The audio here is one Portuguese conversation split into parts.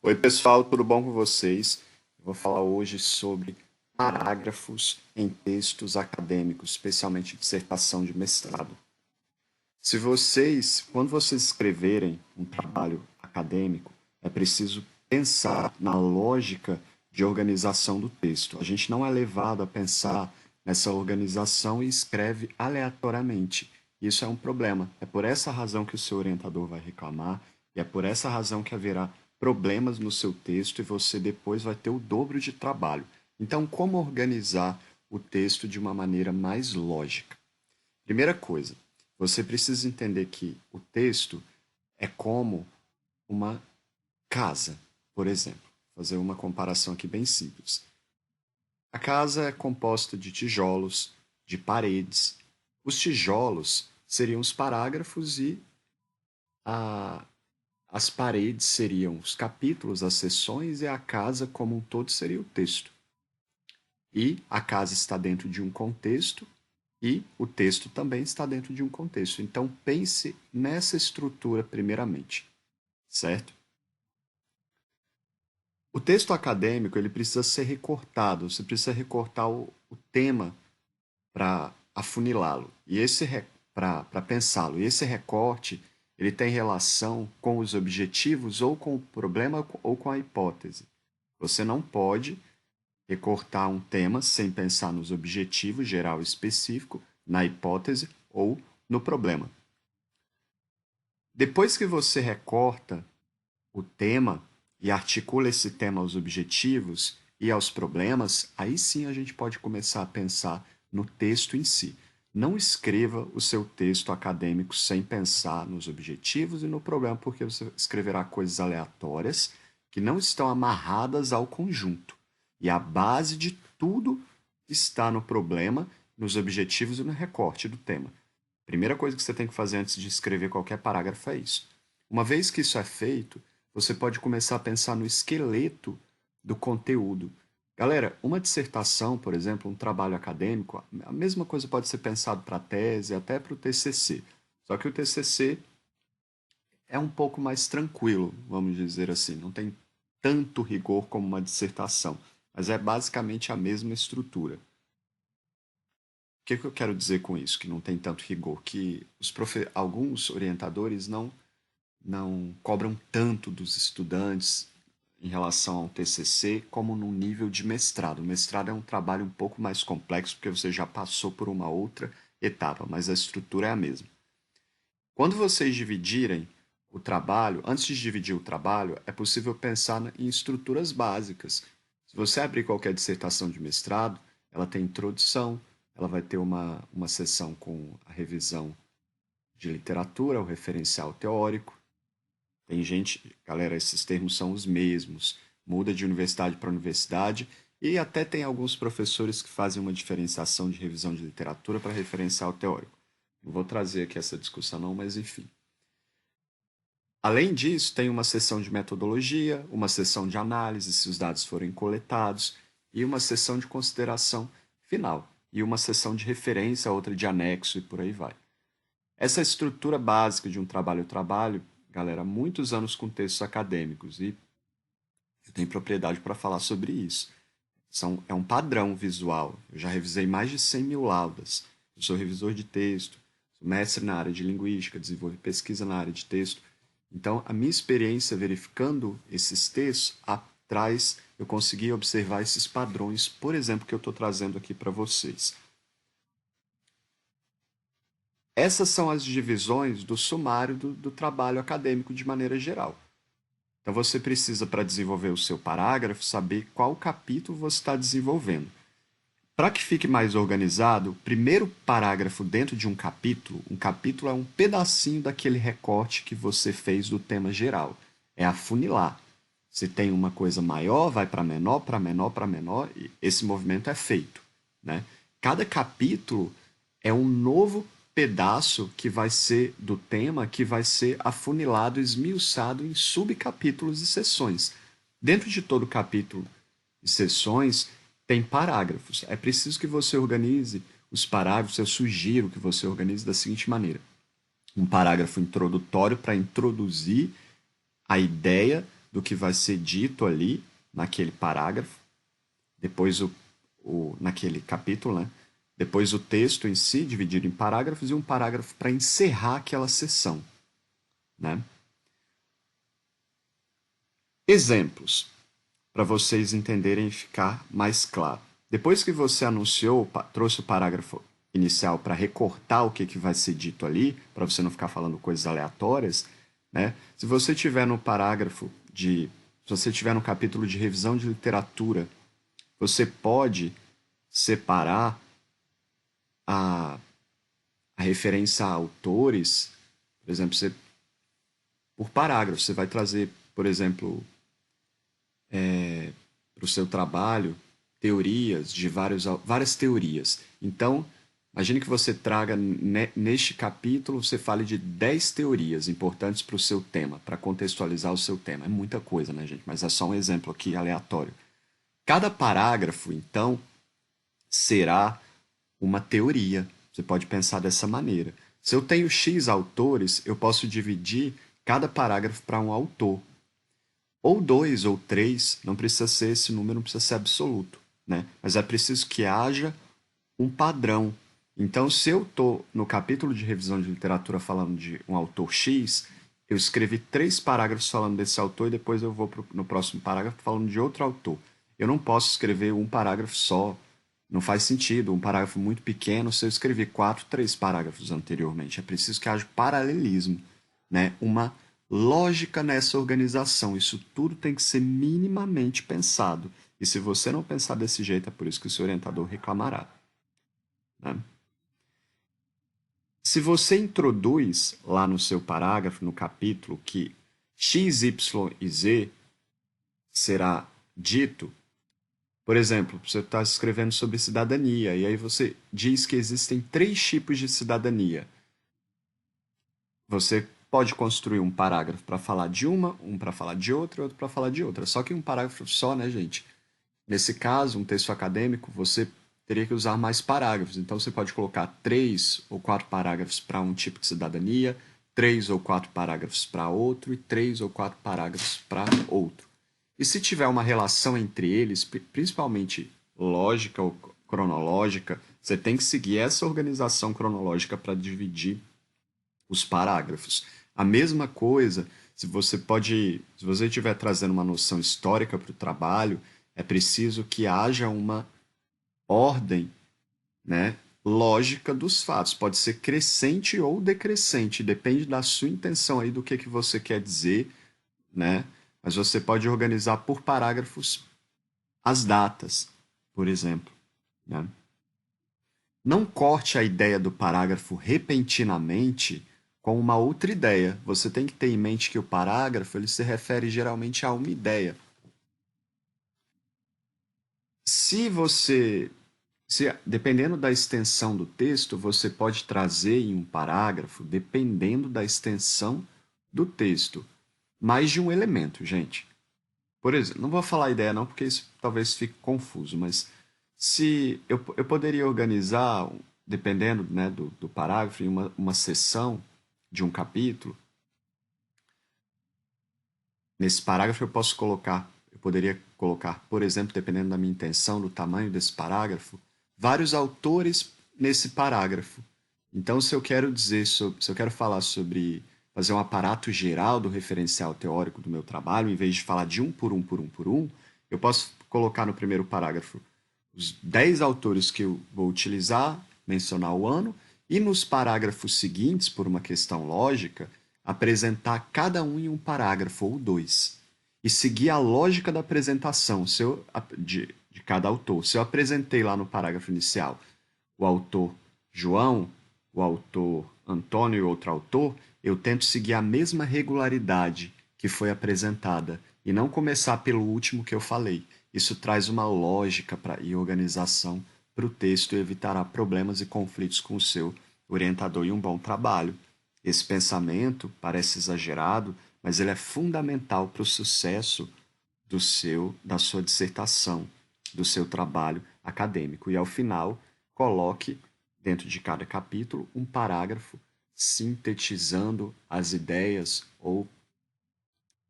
Oi, pessoal, tudo bom com vocês? Eu vou falar hoje sobre parágrafos em textos acadêmicos, especialmente dissertação de mestrado. Quando vocês escreverem um trabalho acadêmico, é preciso pensar na lógica de organização do texto. A gente não é levado a pensar nessa organização e escreve aleatoriamente. Isso é um problema. É por essa razão que o seu orientador vai reclamar, e é por essa razão que haverá problemas no seu texto e você depois vai ter o dobro de trabalho. Então, como organizar o texto de uma maneira mais lógica? Primeira coisa, você precisa entender que o texto é como uma casa, por exemplo. Vou fazer uma comparação aqui bem simples. A casa é composta de tijolos, de paredes. Os tijolos seriam os parágrafos e a- as paredes seriam os capítulos, as seções, e a casa como um todo seria o texto. E a casa está dentro de um contexto e o texto também está dentro de um contexto. Então pense nessa estrutura primeiramente, certo? O texto acadêmico ele precisa ser recortado, você precisa recortar o tema para afunilá-lo e esse para pensá-lo. E esse recorte ele tem relação com os objetivos ou com o problema ou com a hipótese. Você não pode recortar um tema sem pensar nos objetivos geral e específico, na hipótese ou no problema. Depois que você recorta o tema e articula esse tema aos objetivos e aos problemas, aí sim a gente pode começar a pensar no texto em si. Não escreva o seu texto acadêmico sem pensar nos objetivos e no problema, porque você escreverá coisas aleatórias que não estão amarradas ao conjunto. E a base de tudo está no problema, nos objetivos e no recorte do tema. Primeira coisa que você tem que fazer antes de escrever qualquer parágrafo é isso. Uma vez que isso é feito, você pode começar a pensar no esqueleto do conteúdo. Galera, uma dissertação, por exemplo, um trabalho acadêmico, a mesma coisa pode ser pensado para a tese, até para o TCC. Só que o TCC é um pouco mais tranquilo, vamos dizer assim, não tem tanto rigor como uma dissertação, mas é basicamente a mesma estrutura. O que eu quero dizer com isso, que não tem tanto rigor? Que alguns orientadores não cobram tanto dos estudantes em relação ao TCC como no nível de mestrado. O mestrado é um trabalho um pouco mais complexo porque você já passou por uma outra etapa, mas a estrutura é a mesma. Quando vocês dividirem o trabalho, antes de dividir o trabalho, é possível pensar em estruturas básicas. Se você abrir qualquer dissertação de mestrado, ela tem introdução, ela vai ter uma seção com a revisão de literatura, o referencial teórico. Tem gente, galera, esses termos são os mesmos, muda de universidade para universidade, e até tem alguns professores que fazem uma diferenciação de revisão de literatura para referencial teórico. Não vou trazer aqui essa discussão não, mas enfim. Além disso, tem uma seção de metodologia, uma seção de análise, se os dados forem coletados, e uma seção de consideração final, e uma seção de referência, outra de anexo e por aí vai. Essa estrutura básica de um trabalho, galera, há muitos anos com textos acadêmicos, e eu tenho propriedade para falar sobre isso. É um padrão visual. Eu já revisei mais de 100 mil laudas. Eu sou revisor de texto, sou mestre na área de linguística, desenvolvo pesquisa na área de texto. Então, a minha experiência verificando esses textos atrás, eu consegui observar esses padrões, por exemplo, que eu estou trazendo aqui para vocês. Essas são as divisões do sumário do trabalho acadêmico de maneira geral. Então você precisa, para desenvolver o seu parágrafo, saber qual capítulo você está desenvolvendo. Para que fique mais organizado, o primeiro parágrafo dentro de um capítulo é um pedacinho daquele recorte que você fez do tema geral. É afunilar. Se tem uma coisa maior, vai para menor, para menor, para menor, e esse movimento é feito, né? Cada capítulo é um novo pedaço que vai ser do tema que vai ser afunilado, esmiuçado em subcapítulos e seções. Dentro de todo capítulo e seções tem parágrafos. É preciso que você organize os parágrafos. Eu sugiro que você organize da seguinte maneira: um parágrafo introdutório para introduzir a ideia do que vai ser dito ali naquele parágrafo, depois naquele capítulo, né? Depois o texto em si, dividido em parágrafos, e um parágrafo para encerrar aquela sessão, né? Exemplos, para vocês entenderem e ficar mais claro. Depois que você anunciou, trouxe o parágrafo inicial para recortar o que vai ser dito ali, para você não ficar falando coisas aleatórias, né? Se você tiver no parágrafo se você tiver no capítulo de revisão de literatura, você pode separar a, a referência a autores, por exemplo, por parágrafo, você vai trazer, por exemplo, para o seu trabalho teorias de várias teorias. Então, imagine que você traga neste capítulo, você fale de 10 teorias importantes para o seu tema, para contextualizar o seu tema. É muita coisa, né, gente? Mas é só um exemplo aqui aleatório. Cada parágrafo, então, será uma teoria. Você pode pensar dessa maneira. Se eu tenho X autores, eu posso dividir cada parágrafo para um autor. Ou dois ou três, não precisa ser esse número, não precisa ser absoluto, né? Mas é preciso que haja um padrão. Então, se eu estou no capítulo de revisão de literatura falando de um autor X, eu escrevi 3 parágrafos falando desse autor e depois eu vou no próximo parágrafo falando de outro autor. Eu não posso escrever um parágrafo só. Não faz sentido. Um parágrafo muito pequeno se eu escrever 4, 3 parágrafos anteriormente. É preciso que haja paralelismo, né? Uma lógica nessa organização. Isso tudo tem que ser minimamente pensado. E se você não pensar desse jeito, é por isso que o seu orientador reclamará, né? Se você introduz lá no seu parágrafo, no capítulo, que X, Y e Z será dito, por exemplo, você está escrevendo sobre cidadania, e aí você diz que existem 3 tipos de cidadania. Você pode construir um parágrafo para falar de uma, um para falar de outra e outro para falar de outra. Só que um parágrafo só, né, gente? Nesse caso, um texto acadêmico, você teria que usar mais parágrafos. Então, você pode colocar 3 ou 4 parágrafos para um tipo de cidadania, 3 ou 4 parágrafos para outro e 3 ou 4 parágrafos para outro. E se tiver uma relação entre eles, principalmente lógica ou cronológica, você tem que seguir essa organização cronológica para dividir os parágrafos. A mesma coisa, se você estiver trazendo uma noção histórica para o trabalho, é preciso que haja uma ordem, né, lógica dos fatos. Pode ser crescente ou decrescente, depende da sua intenção aí do que você quer dizer, né? Mas você pode organizar por parágrafos as datas, por exemplo, né? Não corte a ideia do parágrafo repentinamente com uma outra ideia. Você tem que ter em mente que o parágrafo ele se refere geralmente a uma ideia. Se você, dependendo da extensão do texto, você pode trazer em um parágrafo, dependendo da extensão do texto, mais de um elemento, gente. Por exemplo, não vou falar ideia não, porque isso talvez fique confuso, mas se eu poderia organizar, dependendo, né, do parágrafo, em uma seção de um capítulo. Nesse parágrafo eu poderia colocar, por exemplo, dependendo da minha intenção, do tamanho desse parágrafo, vários autores nesse parágrafo. Então, se eu quero se eu quero falar sobre fazer um aparato geral do referencial teórico do meu trabalho, em vez de falar de um por um por um por um, eu posso colocar no primeiro parágrafo os 10 autores que eu vou utilizar, mencionar o ano, e nos parágrafos seguintes, por uma questão lógica, apresentar cada um em um parágrafo ou dois. E seguir a lógica da apresentação de cada autor. Se eu apresentei lá no parágrafo inicial o autor João, o autor Antônio e outro autor, eu tento seguir a mesma regularidade que foi apresentada e não começar pelo último que eu falei. Isso traz uma lógica e organização para o texto e evitará problemas e conflitos com o seu orientador e um bom trabalho. Esse pensamento parece exagerado, mas ele é fundamental para o sucesso da sua dissertação, do seu trabalho acadêmico. E ao final, coloque dentro de cada capítulo um parágrafo sintetizando as ideias ou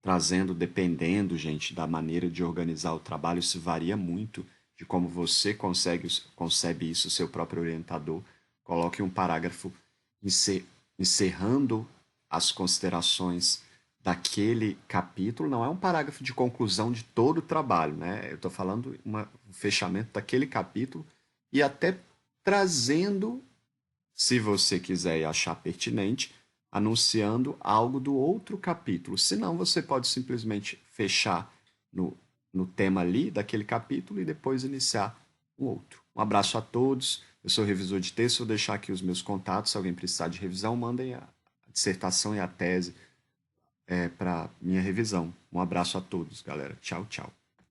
trazendo, dependendo, gente, da maneira de organizar o trabalho, isso varia muito de como você concebe isso, seu próprio orientador. Coloque um parágrafo encer- encerrando as considerações daquele capítulo. Não é um parágrafo de conclusão de todo o trabalho, né? Eu estou falando um fechamento daquele capítulo e até trazendo, se você quiser e achar pertinente, anunciando algo do outro capítulo. Senão, você pode simplesmente fechar no, no tema ali daquele capítulo e depois iniciar um outro. Um abraço a todos. Eu sou revisor de texto, vou deixar aqui os meus contatos. Se alguém precisar de revisão, mandem a dissertação e a tese para minha revisão. Um abraço a todos, galera. Tchau, tchau.